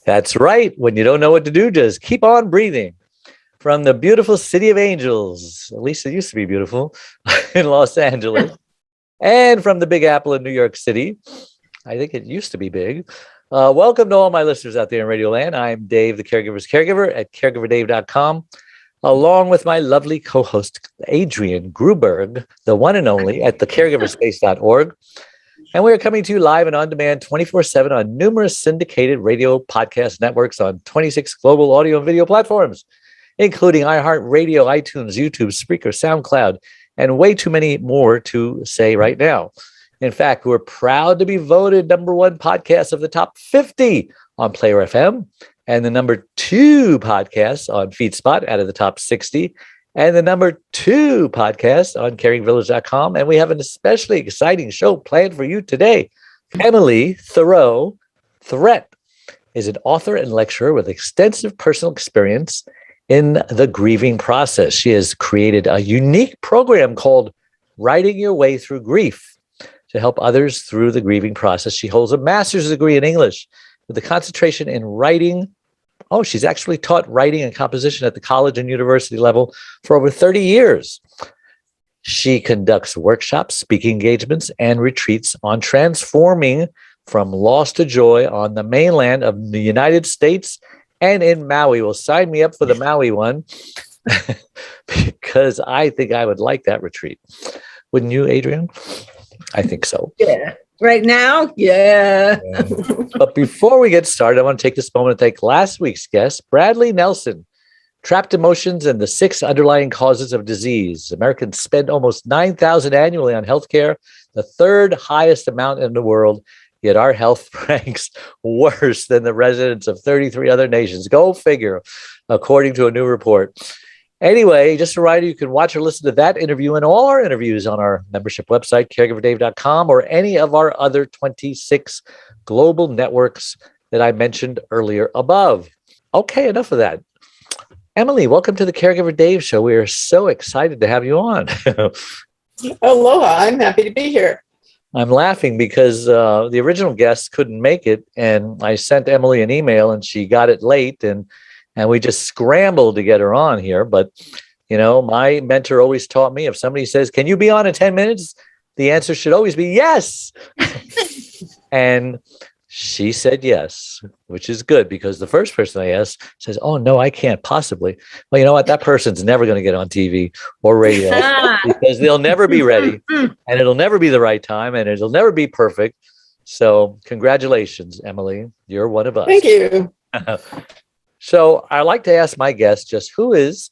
That's right. When you don't know what to do, just keep on breathing. From the beautiful city of angels, at least it used to be beautiful, in Los Angeles, and from the Big Apple in New York City. I think it used to be big. Welcome to all my listeners out there in Radio Land. I'm Dave, the Caregiver's Caregiver at caregiverdave.com, along with my lovely co-host, Adrian Gruberg, the one and only at thecaregiverspace.org. And we are coming to you live and on demand 24/7 on numerous syndicated radio podcast networks on 26 global audio and video platforms, including iHeartRadio, iTunes, YouTube, Spreaker, SoundCloud, and way too many more to say right now. In fact, we're proud to be voted #1 podcast of the top 50 on Player FM, and the #2 podcast on FeedSpot out of the top 60, and the #2 podcast on caringvillage.com. And we have an especially exciting show planned for you today. Emily Thiroux Threatt is an author and lecturer with extensive personal experience in the grieving process. She has created a unique program called Writing Your Way Through Grief to help others through the grieving process. She holds a master's degree in English with a concentration in writing. Oh, she's actually taught writing and composition at the college and university level for over 30 years. She conducts workshops, speaking engagements, and retreats on transforming from loss to joy on the mainland of the United States and in Maui. Well, sign me up for the Maui one because I think I would like that retreat. Wouldn't you, Adrian? I think so. Yeah. Right now? Yeah. But before we get started, I want to take this moment to thank last week's guest, Bradley Nelson. Trapped emotions and the 6 underlying causes of disease. Americans spend almost $9,000 annually on healthcare, the 3rd highest amount in the world. Yet our health ranks worse than the residents of 33 other nations. Go figure, according to a new report. Anyway, just a reminder, you can watch or listen to that interview and all our interviews on our membership website, caregiverdave.com, or any of our other 26 global networks that I mentioned earlier above. Okay, enough of that. Emily, welcome to the Caregiver Dave Show. We are so excited to have you on. Aloha. I'm happy to be here. I'm laughing because the original guest couldn't make it, and I sent Emily an email, and she got it late, and we just scrambled to get her on here. But, you know, my mentor always taught me if somebody says, can you be on in 10 minutes? The answer should always be yes. And she said yes, which is good because the first person I asked says, oh, no, I can't possibly. Well, you know what? That person's never going to get on TV or radio because they'll never be ready and it'll never be the right time and it'll never be perfect. So congratulations, Emily. You're one of us. Thank you. So I like to ask my guests just who is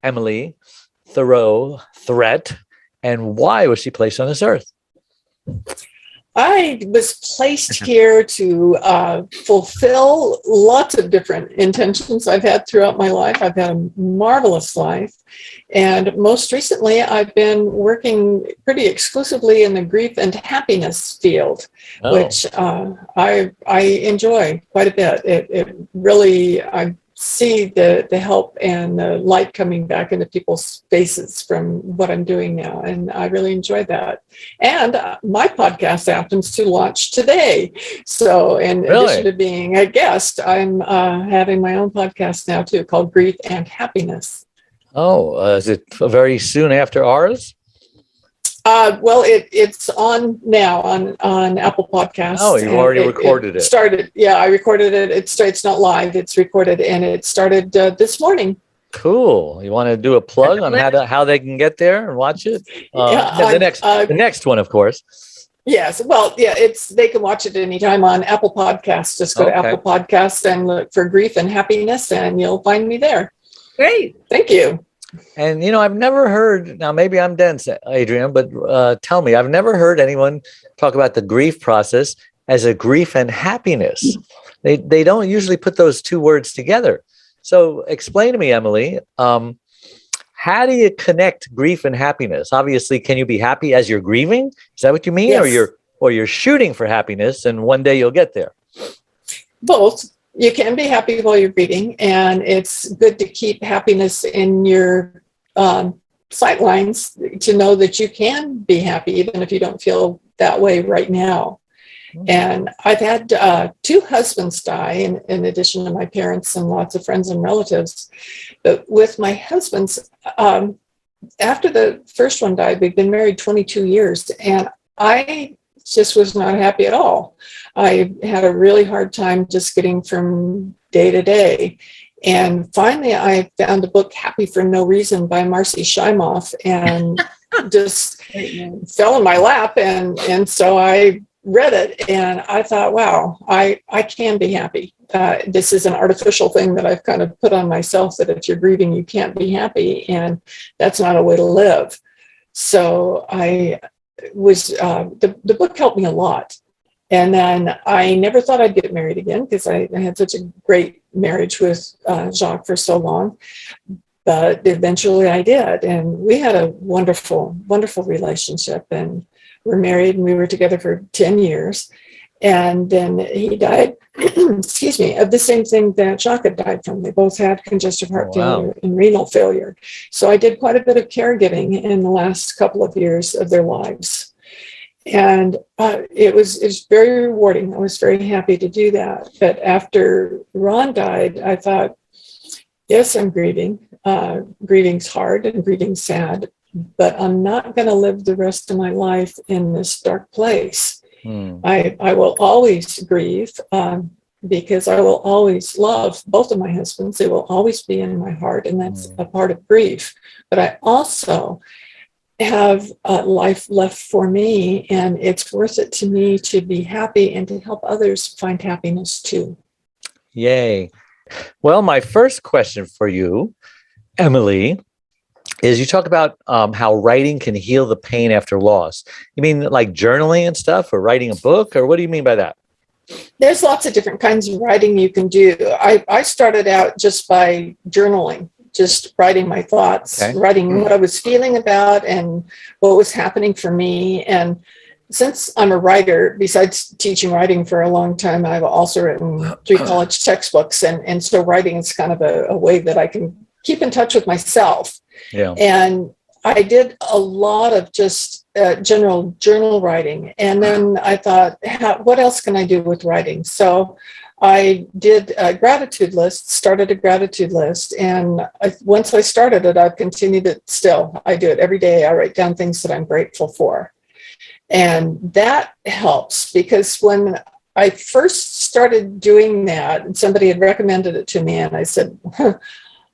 Emily Thiroux Threatt and why was she placed on this earth? I was placed here to fulfill lots of different intentions I've had throughout my life. I've had a marvelous life. And most recently, I've been working pretty exclusively in the grief and happiness field, which I enjoy quite a bit. It really, I see the help and the light coming back into people's faces from what I'm doing now. And I really enjoy that. And my podcast happens to launch today. So in addition to being a guest, I'm having my own podcast now too called Grieve and Happiness. Oh, is it very soon after ours? Well, it's on now on Apple Podcasts. Oh, you already recorded it. Started, yeah, I recorded it. It's not live. It's recorded, and it started this morning. Cool. You want to do a plug on how they can get there and watch it? The next one, of course. Yes. Well, yeah. They can watch it anytime on Apple Podcasts. Just go to Apple Podcasts and look for Grief and Happiness, and you'll find me there. Great. Thank you. And, you know, I've never heard, now maybe I'm dense, Adrian, but tell me, I've never heard anyone talk about the grief process as a grief and happiness. They don't usually put those two words together. So explain to me, Emily, how do you connect grief and happiness? Obviously, can you be happy as you're grieving? Is that what you mean? Yes. Or you're shooting for happiness and one day you'll get there? Both. You can be happy while you're grieving, and it's good to keep happiness in your sightlines to know that you can be happy even if you don't feel that way right now. And I've had two husbands die in addition to my parents and lots of friends and relatives. But with my husbands, after the first one died, we've been married 22 years, and I just was not happy at all. I had a really hard time just getting from day to day. And finally, I found the book Happy for No Reason by Marcy Shimoff, and just fell in my lap. And so I read it, and I thought, wow, I can be happy. This is an artificial thing that I've kind of put on myself, that if you're grieving, you can't be happy. And that's not a way to live. So I was, the book helped me a lot. And then I never thought I'd get married again, because I had such a great marriage with Jacques for so long. But eventually I did. And we had a wonderful, wonderful relationship. And we're married, and we were together for 10 years. And then he died, excuse me, of the same thing that Jacques had died from. They both had congestive heart failure and renal failure. So I did quite a bit of caregiving in the last couple of years of their lives. And it was very rewarding. I was very happy to do that. But after Ron died, I thought, yes, I'm grieving. Grieving's hard and grieving's sad, but I'm not going to live the rest of my life in this dark place. I will always grieve, because I will always love both of my husbands. They will always be in my heart, and that's a part of grief. But I also have a life left for me, and it's worth it to me to be happy and to help others find happiness too. Yay. Well, my first question for you, Emily, is you talk about how writing can heal the pain after loss. You mean like journaling and stuff, or writing a book, or what do you mean by that? There's lots of different kinds of writing you can do. I started out just by journaling, just writing my thoughts, writing what I was feeling about and what was happening for me. And since I'm a writer, besides teaching writing for a long time, I've also written 3 college textbooks. And so writing is kind of a way that I can keep in touch with myself. Yeah. And I did a lot of just general journal writing. And then I thought, what else can I do with writing? So I did a gratitude list, started a gratitude list. And once I started it, I've continued it still. I do it every day. I write down things that I'm grateful for. And that helps, because when I first started doing that, and somebody had recommended it to me, and I said,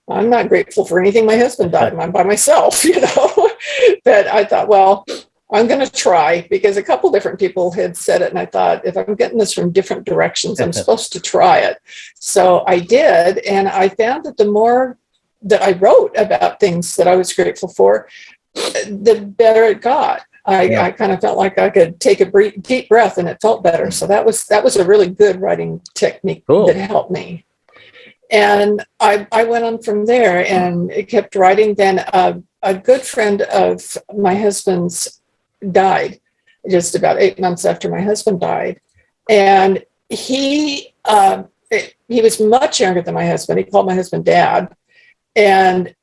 I'm not grateful for anything. My husband died. I'm by myself, But I thought, well, I'm going to try, because a couple different people had said it. And I thought, if I'm getting this from different directions, I'm supposed to try it. So I did. And I found that the more that I wrote about things that I was grateful for, the better it got. I kind of felt like I could take a deep breath, and it felt better. So that was a really good writing technique that helped me. And I went on from there and kept writing. Then a good friend of my husband's died just about 8 months after my husband died. And he was much younger than my husband. He called my husband Dad. And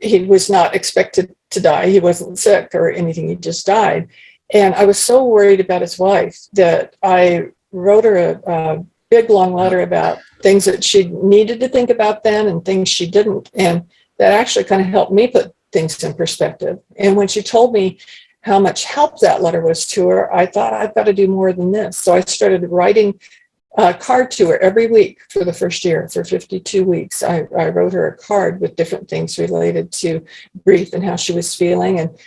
he was not expected to die. He wasn't sick or anything. He just died. And I was so worried about his wife that I wrote her a big, long letter about things that she needed to think about then and things she didn't. And that actually kind of helped me put things in perspective. And when she told me how much help that letter was to her, I thought, I've got to do more than this. So I started writing a card to her every week for the first year. For 52 weeks, I wrote her a card with different things related to grief and how she was feeling. And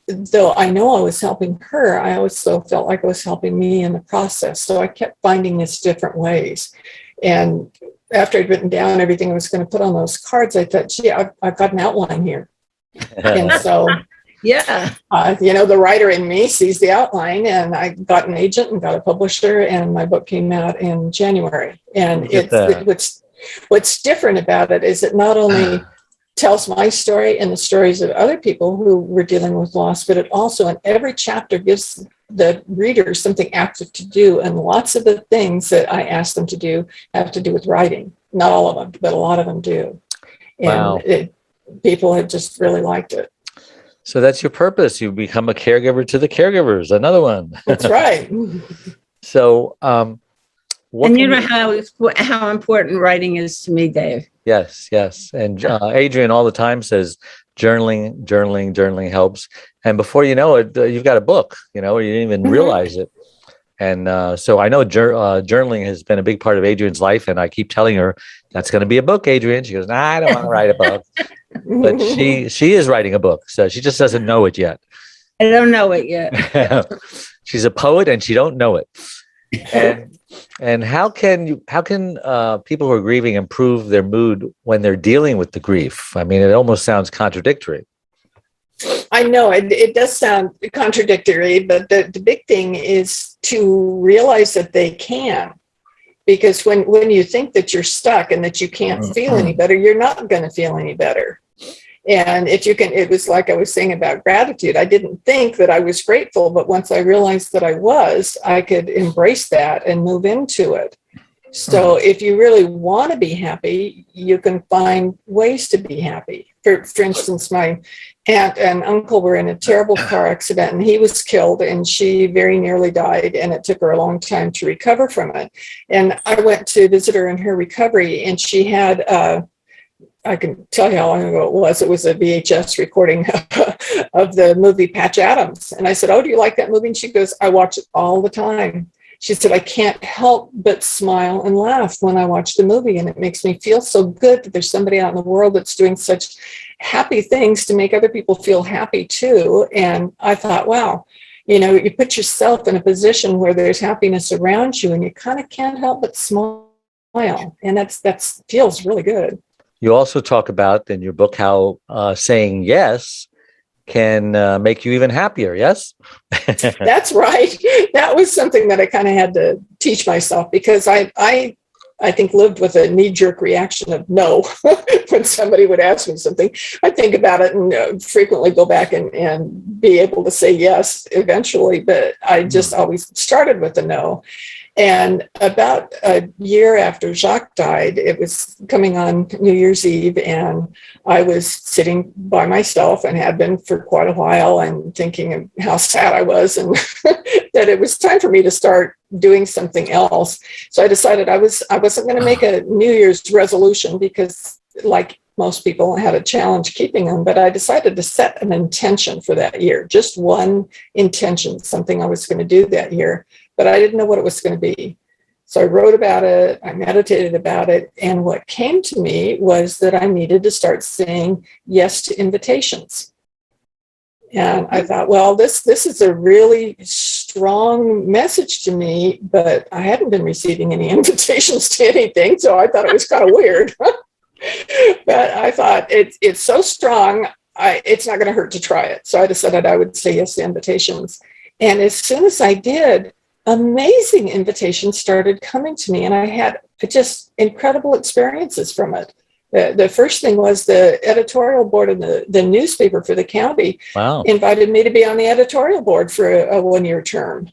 though I know I was helping her, I also felt like I was helping me in the process. So I kept finding this different ways. And after I'd written down everything I was going to put on those cards, I thought, gee, I've got an outline here. And so, the writer in me sees the outline, and I got an agent and got a publisher, and my book came out in January. And what's different about it is it not only tells my story and the stories of other people who were dealing with loss, but it also in every chapter gives the reader something active to do. And lots of the things that I ask them to do have to do with writing. Not all of them, but a lot of them do. And people have just really liked it. So that's your purpose. You become a caregiver to the caregivers. Another one. That's right. So, what And you can know how important writing is to me, Dave. Yes, yes. And Adrian all the time says journaling, journaling, journaling helps. And before you know it, you've got a book, you didn't even realize it. And so I know journaling has been a big part of Adrian's life. And I keep telling her, that's going to be a book, Adrian. She goes, nah, I don't want to write a book. But she is writing a book. So she just doesn't know it yet. I don't know it yet. She's a poet and she don't know it. And how can people who are grieving improve their mood when they're dealing with the grief? I mean, it almost sounds contradictory. I know it does sound contradictory, but the big thing is to realize that they can. Because when you think that you're stuck and that you can't feel any better, you're not going to feel any better. And if you can, it was like I was saying about gratitude. I didn't think that I was grateful, but once I realized that I could embrace that and move into it. So if you really want to be happy, you can find ways to be happy. For instance, my aunt and uncle were in a terrible car accident and he was killed and she very nearly died, and it took her a long time to recover from it. And I went to visit her in her recovery, and she had I can tell you how long ago it was. It was a VHS recording of the movie Patch Adams. And I said, oh, do you like that movie? And she goes, I watch it all the time. She said, I can't help but smile and laugh when I watch the movie. And it makes me feel so good that there's somebody out in the world that's doing such happy things to make other people feel happy too. And I thought, wow, you put yourself in a position where there's happiness around you and you kind of can't help but smile. And that feels really good. You also talk about in your book how saying yes can make you even happier. Yes, that's right. That was something that I kind of had to teach myself, because I think lived with a knee-jerk reaction of no. When somebody would ask me something, I'd think about it and frequently go back and be able to say yes eventually. But I just always started with a no. And about a year after Jacques died, it was coming on New Year's Eve, and I was sitting by myself and had been for quite a while, and thinking of how sad I was and that it was time for me to start doing something else. So I decided I wasn't going to make a New Year's resolution, because like most people, I had a challenge keeping them, but I decided to set an intention for that year, just one intention, something I was going to do that year. But I didn't know what it was going to be. So I wrote about it, I meditated about it, and what came to me was that I needed to start saying yes to invitations. And I thought, well, this is a really strong message to me, but I hadn't been receiving any invitations to anything, so I thought it was kind of weird. But I thought it's so strong, it's not going to hurt to try it. So I decided I would say yes to invitations. And as soon as I did, amazing invitations started coming to me, and I had just incredible experiences from it. The first thing was the editorial board of the newspaper for the county invited me to be on the editorial board for a one-year term.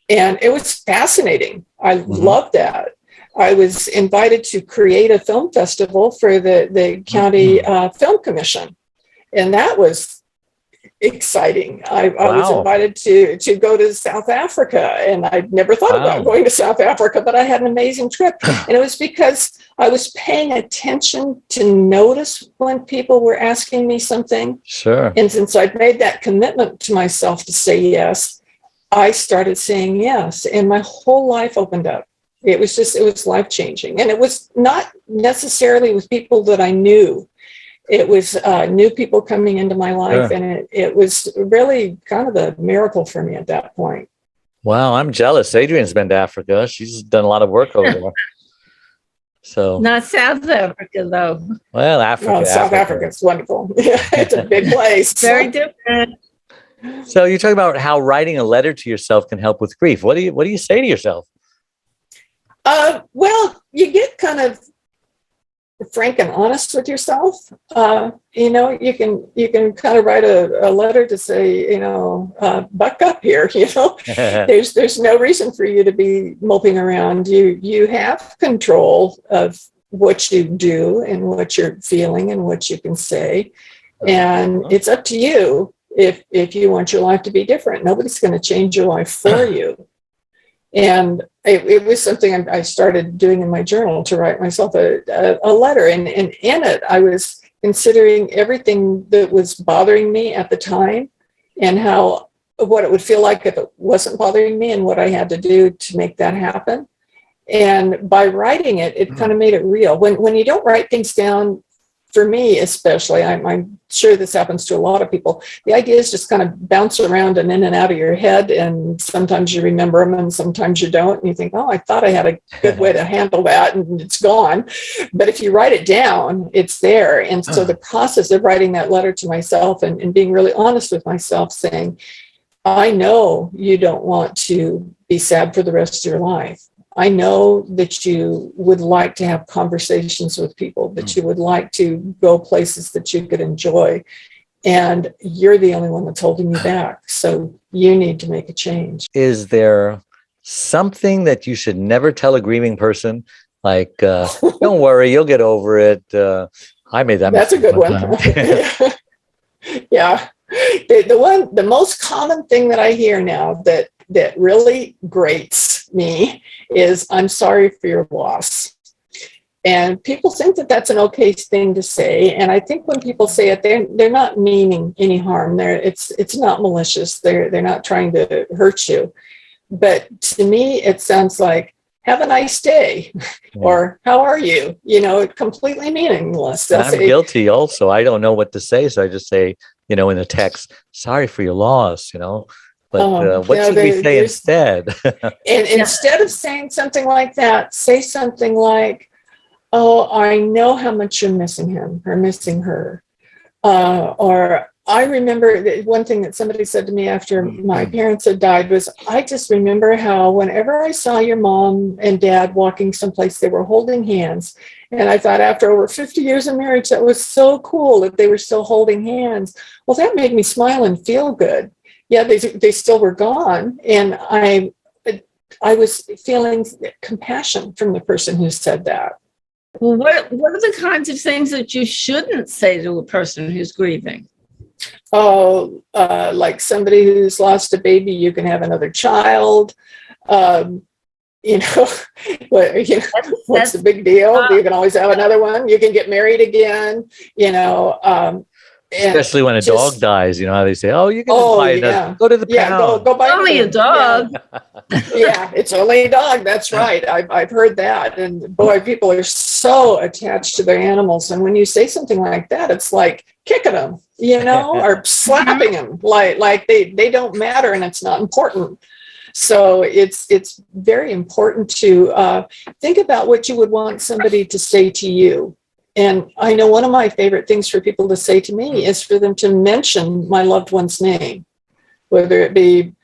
And it was fascinating. I loved that. I was invited to create a film festival for the county film commission. And that was exciting. I was invited to go to South Africa, and I'd never thought about going to South Africa, but I had an amazing trip. And it was because I was paying attention to notice when people were asking me something. Sure. And since I'd made that commitment to myself to say yes, I started saying yes, and my whole life opened up. It was life-changing. And it was not necessarily with people that I knew. It was new people coming into my life, and it was really kind of a miracle for me at that point. Wow, I'm jealous. Adrian's been to Africa. She's done a lot of work over there. So not South Africa, though. Well, Africa. Well, South Africa is wonderful. It's a big place. Very different. So you talk about how writing a letter to yourself can help with grief. What do you say to yourself? Well, you get kind of frank and honest with yourself. You can kind of write a letter to say, buck up here. There's no reason for you to be moping around. You have control of what you do and what you're feeling and what you can say, and it's up to you if you want your life to be different. Nobody's going to change your life for you. And it was something I started doing in my journal, to write myself a letter. And in it, I was considering everything that was bothering me at the time, and what it would feel like if it wasn't bothering me, and what I had to do to make that happen. And by writing it, it kind of made it real. When you don't write things down, for me especially, I'm sure this happens to a lot of people, the ideas just kind of bounce around and in and out of your head, and sometimes you remember them and sometimes you don't, and you think, oh, I thought I had a good way to handle that, and it's gone. But if you write it down, it's there. And so the process of writing that letter to myself, and being really honest with myself, saying, I know you don't want to be sad for the rest of your life. I know that you would like to have conversations with people, that you would like to go places that you could enjoy. And you're the only one that's holding you back. So you need to make a change. Is there something that you should never tell a grieving person? Like, don't worry, you'll get over it. I made that That's a mistake good one. Yeah. The most common thing that I hear now that really grates me is, I'm sorry for your loss. And people think that that's an okay thing to say. And I think when people say it, they're not meaning any harm. It's not malicious. They're not trying to hurt you. But to me, it sounds like, have a nice day, or how are you? Completely meaningless. I'm guilty also. I don't know what to say. So I just say, in the text, sorry for your loss, But what should we say instead? And instead of saying something like that, say something like, oh, I know how much you're missing him or missing her. Or I remember one thing that somebody said to me after my parents had died was, I just remember how whenever I saw your mom and dad walking someplace, they were holding hands. And I thought, after over 50 years of marriage, that was so cool that they were still holding hands. Well, that made me smile and feel good. Yeah, they still were gone. And I was feeling compassion from the person who said that. Well, what are the kinds of things that you shouldn't say to a person who's grieving? Oh, like somebody who's lost a baby, you can have another child. What's the big deal? You can always have another one. You can get married again. Especially when a dog dies, how they say, oh, you can just buy another. Go to the pound. Go buy only a dog. Yeah, it's only a dog. That's right. I've heard that. And boy, people are so attached to their animals. And when you say something like that, it's like kicking them, or slapping them, like they don't matter and it's not important. So it's very important to think about what you would want somebody to say to you. And I know one of my favorite things for people to say to me is for them to mention my loved one's name, whether it be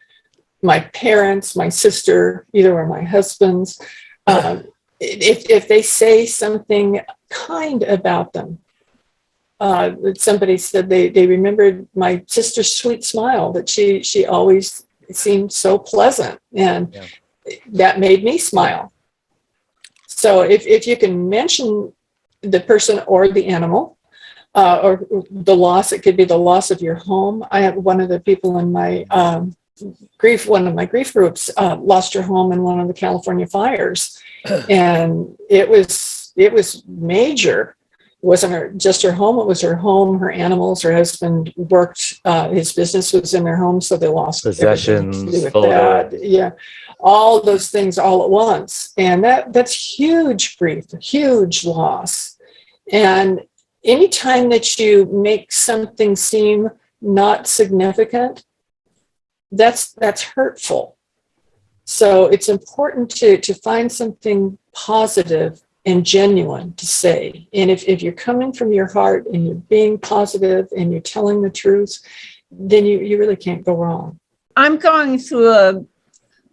my parents, my sister, either or my husband's. If they say something kind about them, somebody said they remembered my sister's sweet smile, that she always seemed so pleasant, and that made me smile. So if you can mention the person or the animal, or the loss, it could be the loss of your home. I have one of the people in my one of my grief groups lost her home in one of the California fires, and it was major. It wasn't just her home; it was her home, her animals. Her husband worked; his business was in their home, so they lost possessions. To do with that. Yeah, all those things all at once, and that's huge grief, huge loss. And anytime that you make something seem not significant, that's hurtful. So it's important to find something positive and genuine to say. And if you're coming from your heart and you're being positive and you're telling the truth, then you really can't go wrong. I'm going through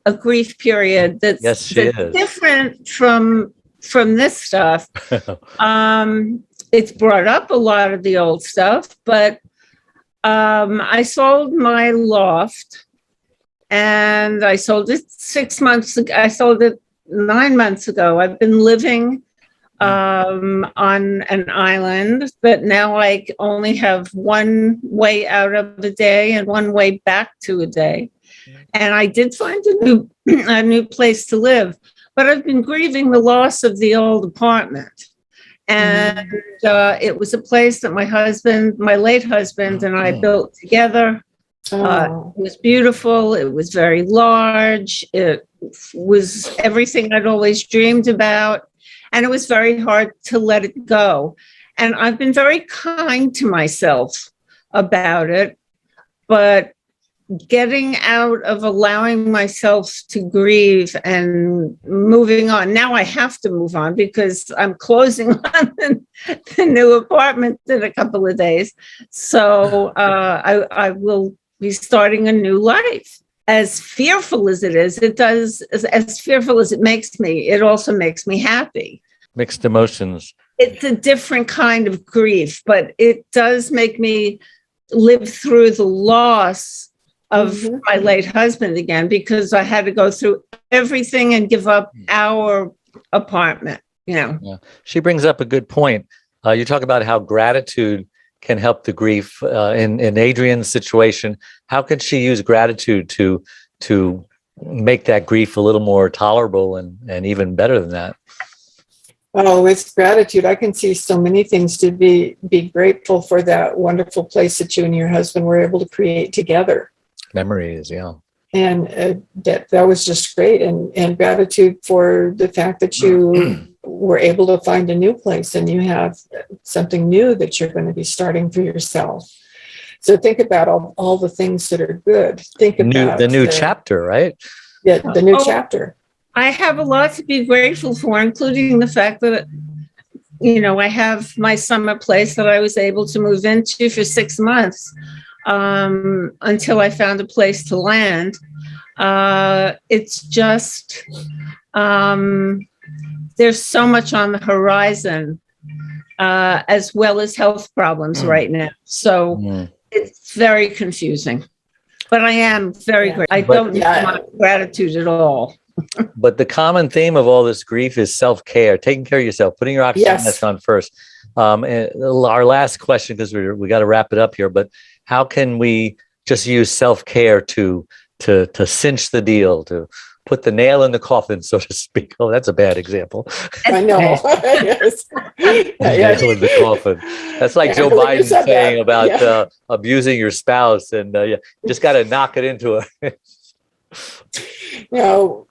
a grief period that's different from this stuff. It's brought up a lot of the old stuff, but I sold my loft, and I sold it 6 months ago. I sold it 9 months ago. I've been living on an island, but now I only have one way out of the day and one way back to a day. And I did find a new place to live, but I've been grieving the loss of the old apartment. And it was a place that my late husband and I built together. It was beautiful. It was very large. It was everything I'd always dreamed about. And it was very hard to let it go. And I've been very kind to myself about it, but getting out of allowing myself to grieve and moving on. Now I have to move on because I'm closing on the new apartment in a couple of days. So I will be starting a new life. As fearful as it is, as fearful as it makes me, it also makes me happy. Mixed emotions. It's a different kind of grief, but it does make me live through the loss of my late husband again, because I had to go through everything and give up our apartment, Yeah. She brings up a good point. You talk about how gratitude can help the grief. In Adrian's situation, how could she use gratitude to make that grief a little more tolerable and even better than that? Oh, with gratitude, I can see so many things to be grateful for, that wonderful place that you and your husband were able to create together. Memories, yeah. And that was just great. And gratitude for the fact that you were able to find a new place and you have something new that you're going to be starting for yourself. So think about all the things that are good. Think about the new chapter, right? Yeah, the new chapter. I have a lot to be grateful for, including the fact that, I have my summer place that I was able to move into for 6 months until I found a place to land. It's just, there's so much on the horizon, as well as health problems right now. So it's very confusing. But I am very grateful. I don't need my gratitude at all. But the common theme of all this grief is self-care, taking care of yourself, putting your oxygen mask on first. And our last question, because we got to wrap it up here, but how can we just use self-care to cinch the deal, to put the nail in the coffin, so to speak? Oh, that's a bad example. I know. Yes. Nail in the coffin. That's like Joe Biden saying about abusing your spouse, and you just got to knock it into it. With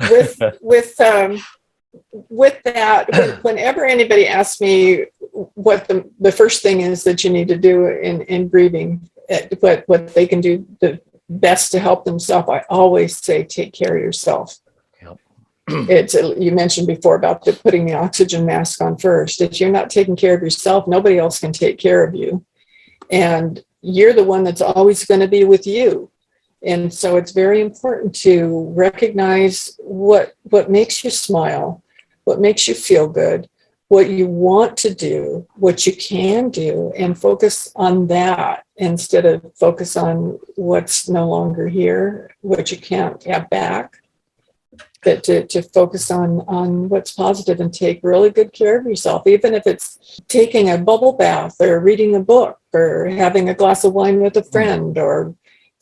that, whenever anybody asks me what the first thing is that you need to do in grieving, what they can do the best to help themselves, I always say take care of yourself. Yep. You mentioned before about putting the oxygen mask on first. If you're not taking care of yourself, nobody else can take care of you, and you're the one that's always going to be with you. And so it's very important to recognize what makes you smile, what makes you feel good, what you want to do, what you can do, and focus on that instead of focus on what's no longer here, what you can't have back. But to focus on what's positive and take really good care of yourself, even if it's taking a bubble bath or reading a book or having a glass of wine with a friend or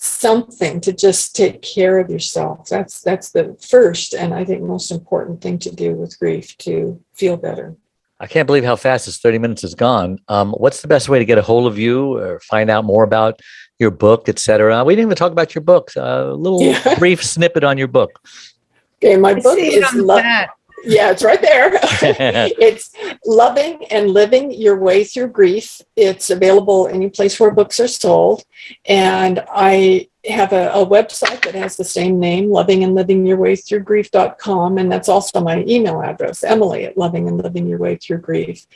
something to just take care of yourself. That's the first and I think most important thing to do with grief, to feel better. I can't believe how fast this 30 minutes has gone. What's the best way to get a hold of you or find out more about your book, etc.? We didn't even talk about your book. A little brief snippet on your book. Okay, my book is it's right there. It's Loving and Living Your Way Through Grief. It's available any place where books are sold. And I have a website that has the same name, lovingandlivingyourwaythroughgrief.com. And that's also my email address, Emily at lovingandlivingyourwaythroughgrief.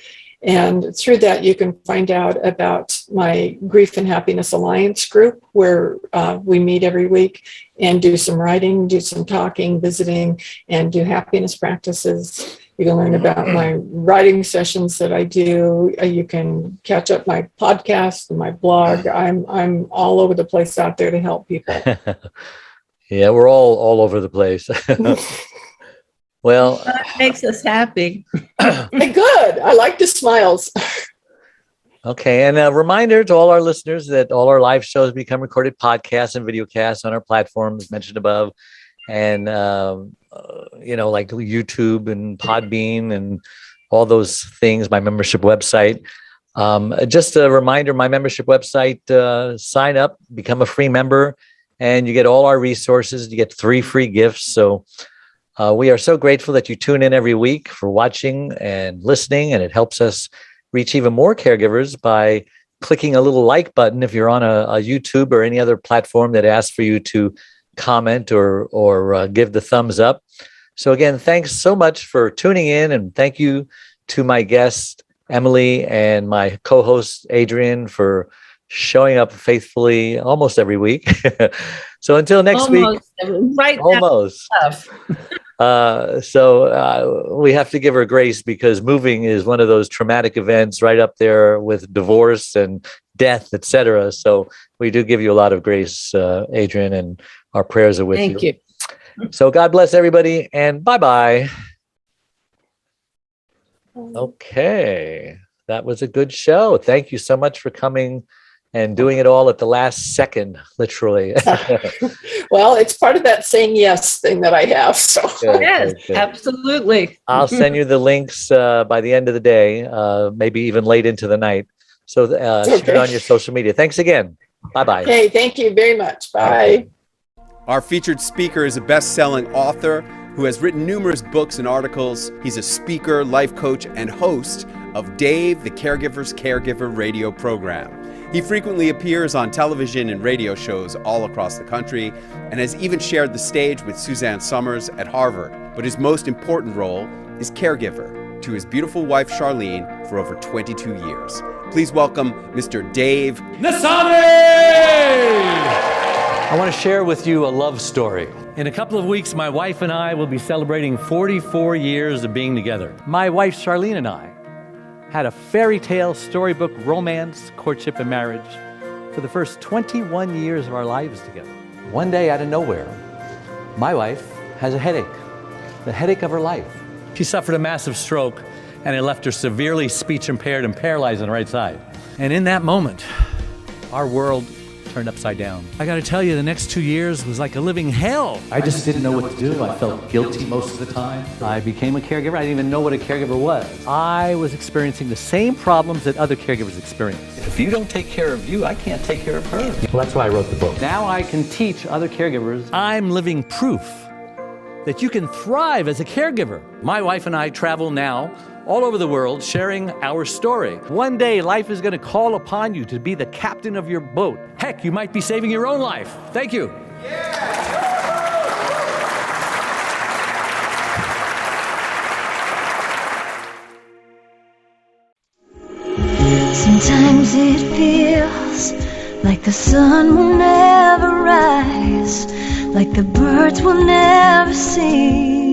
And through that, you can find out about my Grief and Happiness Alliance group, where we meet every week and do some writing, do some talking, visiting, and do happiness practices. You can learn about my writing sessions that I do. You can catch up my podcast and my blog. I'm all over the place out there to help people. Yeah, we're all over the place. Well, That makes us happy. Good. I like the smiles. Okay. And a reminder to all our listeners that all our live shows become recorded podcasts and video casts on our platforms mentioned above. And, like YouTube and Podbean and all those things, my membership website. Just a reminder, my membership website, sign up, become a free member, and you get all our resources. You get 3 free gifts. So we are so grateful that you tune in every week for watching and listening, and it helps us reach even more caregivers by clicking a little like button if you're on a YouTube or any other platform that asks for you to comment or give the thumbs up. So again, thanks so much for tuning in, and thank you to my guest, Emily, and my co-host, Adrian, for showing up faithfully almost every week. So until next week. Right. Almost. So we have to give her grace because moving is one of those traumatic events right up there with divorce and death, etc. So we do give you a lot of grace, Adrian, and our prayers are with you. Thank you. So God bless everybody, and bye-bye. Okay. That was a good show. Thank you so much for coming and doing it all at the last second, literally. Well, it's part of that saying yes thing that I have. So Yes, absolutely. I'll send you the links by the end of the day, maybe even late into the night. So share it on your social media. Thanks again. Bye-bye. Okay, thank you very much. Bye. Our featured speaker is a best-selling author who has written numerous books and articles. He's a speaker, life coach, and host of Dave, the Caregiver's Caregiver radio program. He frequently appears on television and radio shows all across the country and has even shared the stage with Suzanne Summers at Harvard. But his most important role is caregiver to his beautiful wife, Charlene, for over 22 years. Please welcome Mr. Dave Nasani! I want to share with you a love story. In a couple of weeks, my wife and I will be celebrating 44 years of being together. My wife, Charlene, and I had a fairy tale, storybook, romance, courtship, and marriage for the first 21 years of our lives together. One day, out of nowhere, my wife has a headache, the headache of her life. She suffered a massive stroke, and it left her severely speech impaired and paralyzed on the right side. And in that moment, our world turned upside down. I got to tell you, the next 2 years was like a living hell. I just didn't know what to do. I felt guilty most of the time. I became a caregiver. I didn't even know what a caregiver was. I was experiencing the same problems that other caregivers experience. If you don't take care of you, I can't take care of her. Well, that's why I wrote the book. Now I can teach other caregivers. I'm living proof that you can thrive as a caregiver. My wife and I travel now all over the world sharing our story. One day, life is going to call upon you to be the captain of your boat. Heck, you might be saving your own life. Thank you. Sometimes it feels like the sun will never rise, like the birds will never sing.